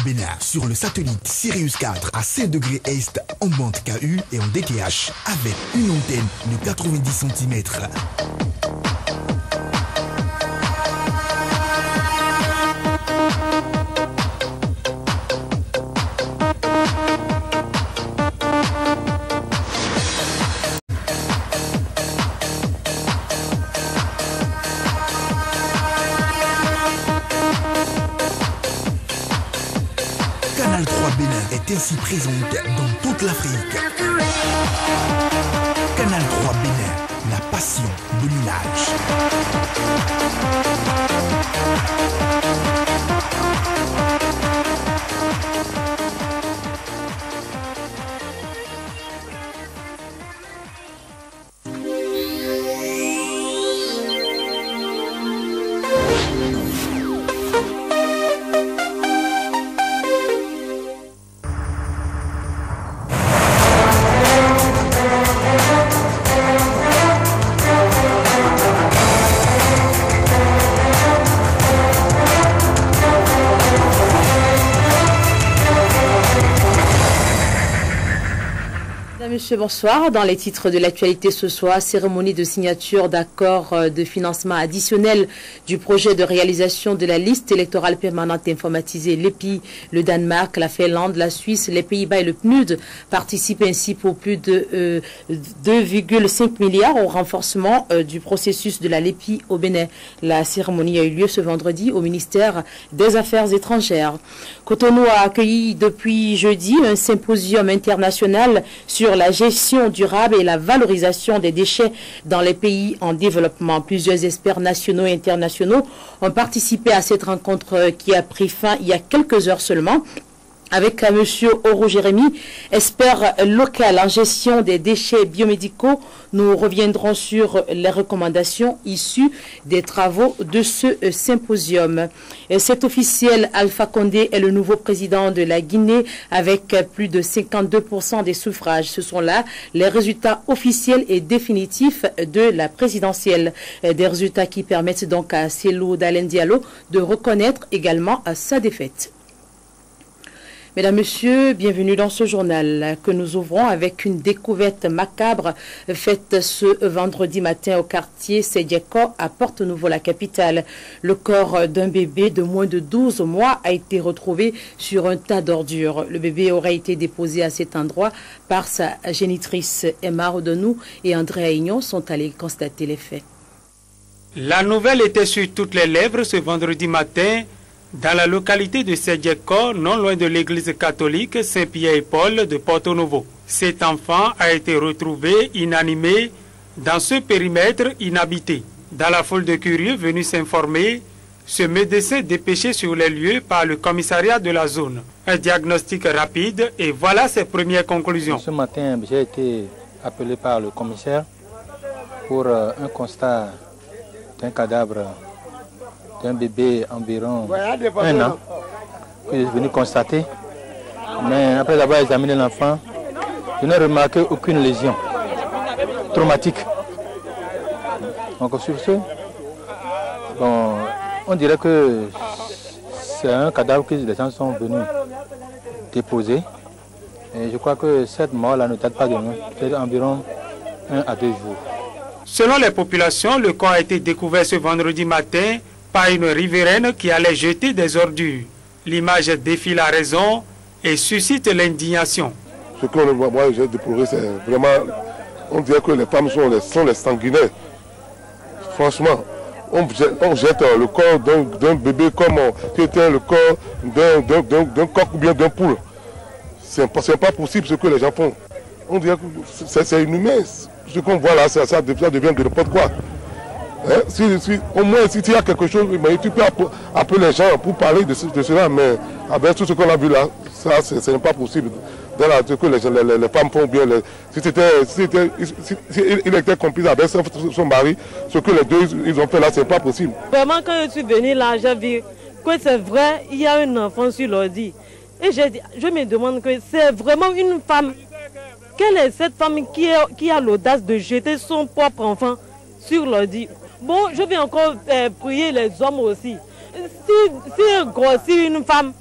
Bénin sur le satellite Sirius 4 à 5 degrés Est en bande KU et en DTH avec une antenne de 90 cm. Canal 3 Bénin est ainsi présente dans toute l'Afrique. Canal 3 Bénin, la passion de l'image. Monsieur, bonsoir. Dans les titres de l'actualité ce soir, cérémonie de signature d'accord de financement additionnel du projet de réalisation de la liste électorale permanente informatisée. L'EPI, le Danemark, la Finlande, la Suisse, les Pays-Bas et le PNUD participent ainsi pour plus de 2,5 milliards au renforcement du processus de la LEPI au Bénin. La cérémonie a eu lieu ce vendredi au ministère des Affaires étrangères. Cotonou a accueilli depuis jeudi un symposium international sur la gestion durable et la valorisation des déchets dans les pays en développement. Plusieurs experts nationaux et internationaux ont participé à cette rencontre qui a pris fin il y a quelques heures seulement. Avec M. Oro Jérémy, expert local en gestion des déchets biomédicaux, nous reviendrons sur les recommandations issues des travaux de ce symposium. Cet officiel, Alpha Condé, est le nouveau président de la Guinée avec plus de 52% des suffrages. Ce sont là les résultats officiels et définitifs de la présidentielle. Des résultats qui permettent donc à Cellou Dalein Diallo de reconnaître également sa défaite. Mesdames, Messieurs, bienvenue dans ce journal que nous ouvrons avec une découverte macabre faite ce vendredi matin au quartier Sédieko à Porte-Nouveau, la capitale. Le corps d'un bébé de moins de 12 mois a été retrouvé sur un tas d'ordures. Le bébé aurait été déposé à cet endroit par sa génitrice. Emma Rodonou et André Aignon sont allés constater les faits. La nouvelle était sur toutes les lèvres ce vendredi matin dans la localité de Sédieko, non loin de l'église catholique Saint-Pierre et Paul de Porto-Novo. Cet enfant a été retrouvé inanimé dans ce périmètre inhabité. Dans la foule de curieux venus s'informer, ce médecin dépêché sur les lieux par le commissariat de la zone. Un diagnostic rapide et voilà ses premières conclusions. Ce matin, j'ai été appelé par le commissaire pour un constat d'un cadavre d'un bébé environ 1 an que je suis venu constater. Mais après avoir examiné l'enfant, je n'ai remarqué aucune lésion traumatique. Donc sur ce, bon, on dirait que c'est un cadavre que les gens sont venus déposer. Et je crois que cette mort-là ne date pas de nous, c'est environ 1 à 2 jours. Selon les populations, le corps a été découvert ce vendredi matin par une riveraine qui allait jeter des ordures. L'image défie la raison et suscite l'indignation. Ce que moi j'ai déploré, c'est vraiment, on dirait que les femmes sont les sanguinaires. Franchement, on jette le corps d'un bébé comme qui était le corps d'un coq ou bien d'un poule. C'est pas possible ce que les gens font. On dirait que c'est inhumain. Ce qu'on voit là, ça devient de n'importe quoi. Hein? Au moins, si il y a quelque chose, tu peux appeler les gens pour parler de cela, mais avec tout ce qu'on a vu là, ça, ce n'est pas possible. Dans ce que les femmes font bien, il était complice avec son mari, ce que les deux ils ont fait là, ce n'est pas possible. Vraiment, quand je suis venue là, j'ai vu que c'est vrai, il y a un enfant sur l'ordi. Et je me demande que c'est vraiment une femme. Quelle est cette femme qui a l'audace de jeter son propre enfant sur l'ordi? Bon, je vais encore prier les hommes aussi. Si grossit une femme,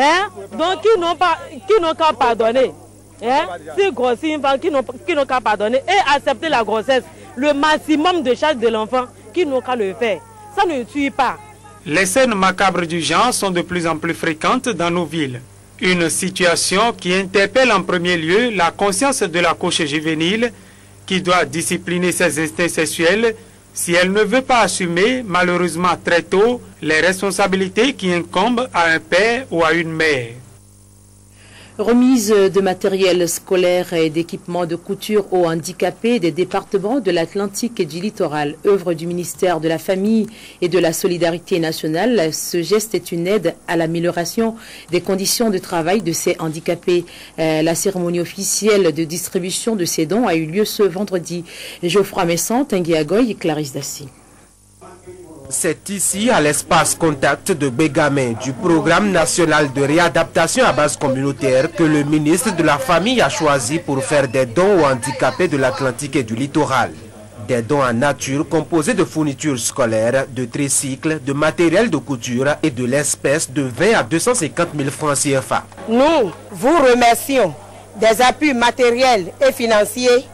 Hein? Donc qui n'ont qu'à pardonner. Hein? Si grossit une femme, qui n'ont qu'à pardonner et accepter la grossesse, le maximum de charge de l'enfant, qui n'ont qu'à le faire. Ça ne tue pas. Les scènes macabres du genre sont de plus en plus fréquentes dans nos villes. Une situation qui interpelle en premier lieu la conscience de la couche juvénile qui doit discipliner ses instincts sexuels si elle ne veut pas assumer, malheureusement très tôt, les responsabilités qui incombent à un père ou à une mère. Remise de matériel scolaire et d'équipements de couture aux handicapés des départements de l'Atlantique et du littoral, œuvre du ministère de la Famille et de la Solidarité nationale. Ce geste est une aide à l'amélioration des conditions de travail de ces handicapés. La cérémonie officielle de distribution de ces dons a eu lieu ce vendredi. Geoffroy Messon, Tanguy Agoy et Clarisse Dassi. C'est ici, à l'espace contact de Bégamé du programme national de réadaptation à base communautaire, que le ministre de la Famille a choisi pour faire des dons aux handicapés de l'Atlantique et du littoral. Des dons en nature composés de fournitures scolaires, de tricycles, de matériel de couture et de l'espèce de 20 à 250 000 francs CFA. Nous vous remercions des appuis matériels et financiers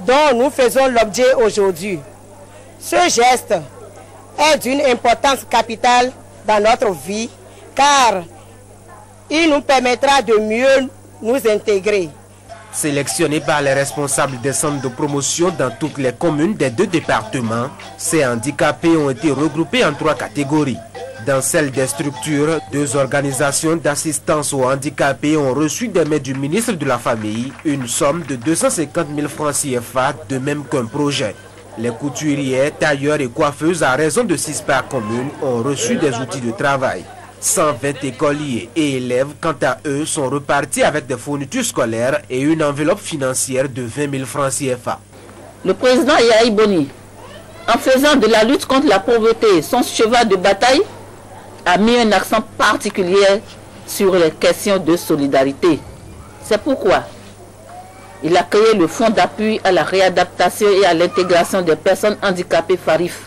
dont nous faisons l'objet aujourd'hui. Ce geste est d'une importance capitale dans notre vie car il nous permettra de mieux nous intégrer. Sélectionnés par les responsables des centres de promotion dans toutes les communes des 2 départements, ces handicapés ont été regroupés en 3 catégories. Dans celle des structures, 2 organisations d'assistance aux handicapés ont reçu des mains du ministre de la Famille une somme de 250 000 francs CFA, de même qu'un projet. Les couturiers, tailleurs et coiffeuses à raison de 6 par commune ont reçu des outils de travail. 120 écoliers et élèves, quant à eux, sont repartis avec des fournitures scolaires et une enveloppe financière de 20 000 francs CFA. Le président Yahi Boni, en faisant de la lutte contre la pauvreté son cheval de bataille, a mis un accent particulier sur les questions de solidarité. C'est pourquoi il a créé le Fonds d'appui à la réadaptation et à l'intégration des personnes handicapées FARIF.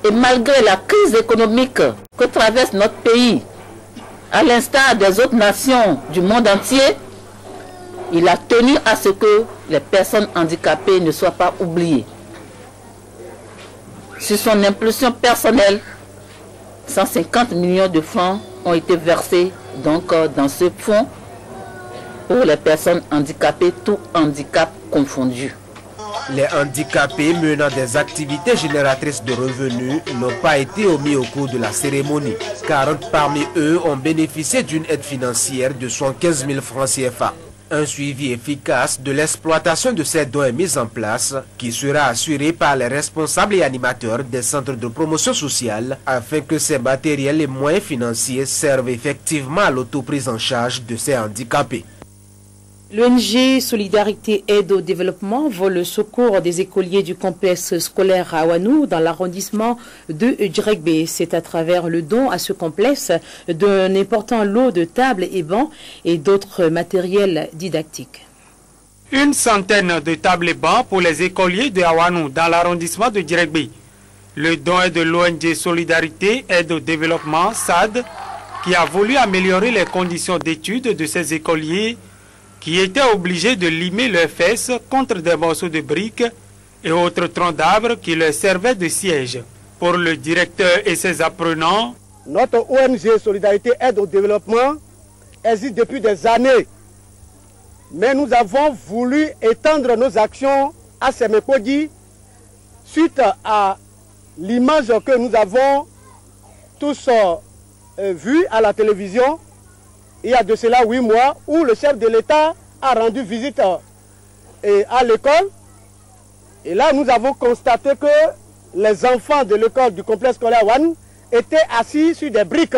Et malgré la crise économique que traverse notre pays, à l'instar des autres nations du monde entier, il a tenu à ce que les personnes handicapées ne soient pas oubliées. Sur son impulsion personnelle, 150 millions de francs ont été versés donc, dans ce fonds pour les personnes handicapées, tout handicap confondu. Les handicapés menant des activités génératrices de revenus n'ont pas été omis au cours de la cérémonie. 40 parmi eux ont bénéficié d'une aide financière de 115 000 francs CFA. Un suivi efficace de l'exploitation de ces dons est mis en place, qui sera assuré par les responsables et animateurs des centres de promotion sociale, afin que ces matériels et moyens financiers servent effectivement à l'autoprise en charge de ces handicapés. L'ONG Solidarité Aide au Développement vole le secours des écoliers du complexe scolaire à Ouanou dans l'arrondissement de Djeregbé. C'est à travers le don à ce complexe d'un important lot de tables et bancs et d'autres matériels didactiques. Une centaine de tables et bancs pour les écoliers de Ouanou dans l'arrondissement de Djeregbé. Le don est de l'ONG Solidarité Aide au Développement, SAD, qui a voulu améliorer les conditions d'études de ces écoliers qui étaient obligés de limer leurs fesses contre des morceaux de briques et autres troncs d'arbres qui leur servaient de siège. Pour le directeur et ses apprenants, notre ONG Solidarité Aide au Développement existe depuis des années. Mais nous avons voulu étendre nos actions à Sémékodi suite à l'image que nous avons tous vue à la télévision il y a de cela 8 mois, où le chef de l'État a rendu visite à l'école. Et là, nous avons constaté que les enfants de l'école du complexe scolaire Ouanou étaient assis sur des briques.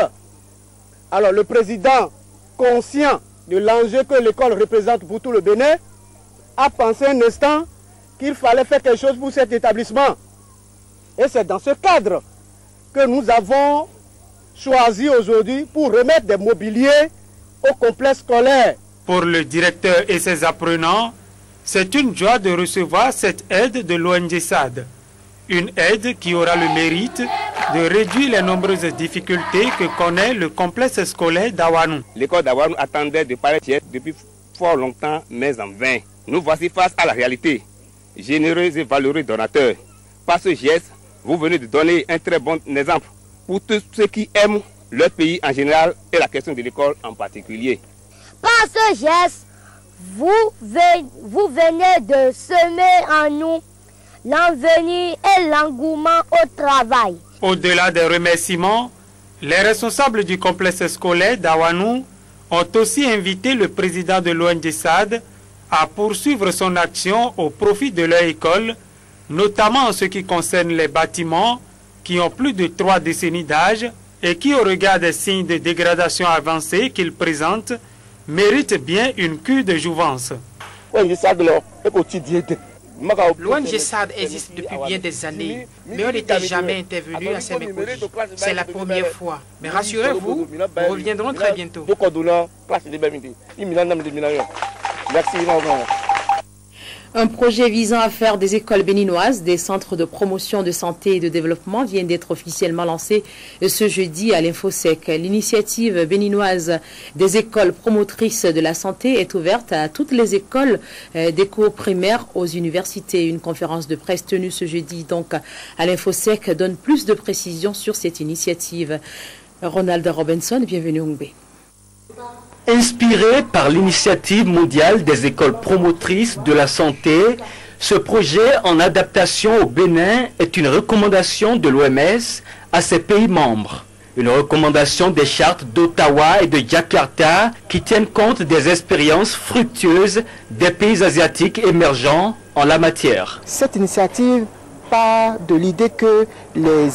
Alors le président, conscient de l'enjeu que l'école représente pour tout le Bénin, a pensé un instant qu'il fallait faire quelque chose pour cet établissement. Et c'est dans ce cadre que nous avons choisi aujourd'hui pour remettre des mobiliers au complexe scolaire. Pour le directeur et ses apprenants, c'est une joie de recevoir cette aide de l'ONG SAD. Une aide qui aura le mérite de réduire les nombreuses difficultés que connaît le complexe scolaire d'Awanou. L'école d'Awanou attendait de parler depuis fort longtemps, mais en vain. Nous voici face à la réalité. Généreux et valeureux donateurs. Par ce geste, vous venez de donner un très bon exemple pour tous ceux qui aiment leur pays en général et la question de l'école en particulier. Par ce geste, vous venez de semer en nous l'envie et l'engouement au travail. Au-delà des remerciements, les responsables du complexe scolaire d'Awanou ont aussi invité le président de l'ONG SAD à poursuivre son action au profit de leur école, notamment en ce qui concerne les bâtiments qui ont plus de 3 décennies d'âge et qui, au regard des signes de dégradation avancée qu'ils présentent, méritent bien une cure de jouvence. L'ONG SAD existe depuis bien des années, mais on n'était jamais intervenu à Sémékodi. C'est la première fois. Mais rassurez-vous, nous reviendrons très bientôt. Merci. Un projet visant à faire des écoles béninoises des centres de promotion de santé et de développement vient d'être officiellement lancé ce jeudi à l'Infosec. L'initiative béninoise des écoles promotrices de la santé est ouverte à toutes les écoles des cours primaires aux universités. Une conférence de presse tenue ce jeudi donc à l'Infosec donne plus de précisions sur cette initiative. Ronald Robinson, bienvenue au Ngbe. Inspiré par l'initiative mondiale des écoles promotrices de la santé, ce projet en adaptation au Bénin est une recommandation de l'OMS à ses pays membres. Une recommandation des chartes d'Ottawa et de Jakarta qui tiennent compte des expériences fructueuses des pays asiatiques émergents en la matière. Cette initiative part de l'idée que les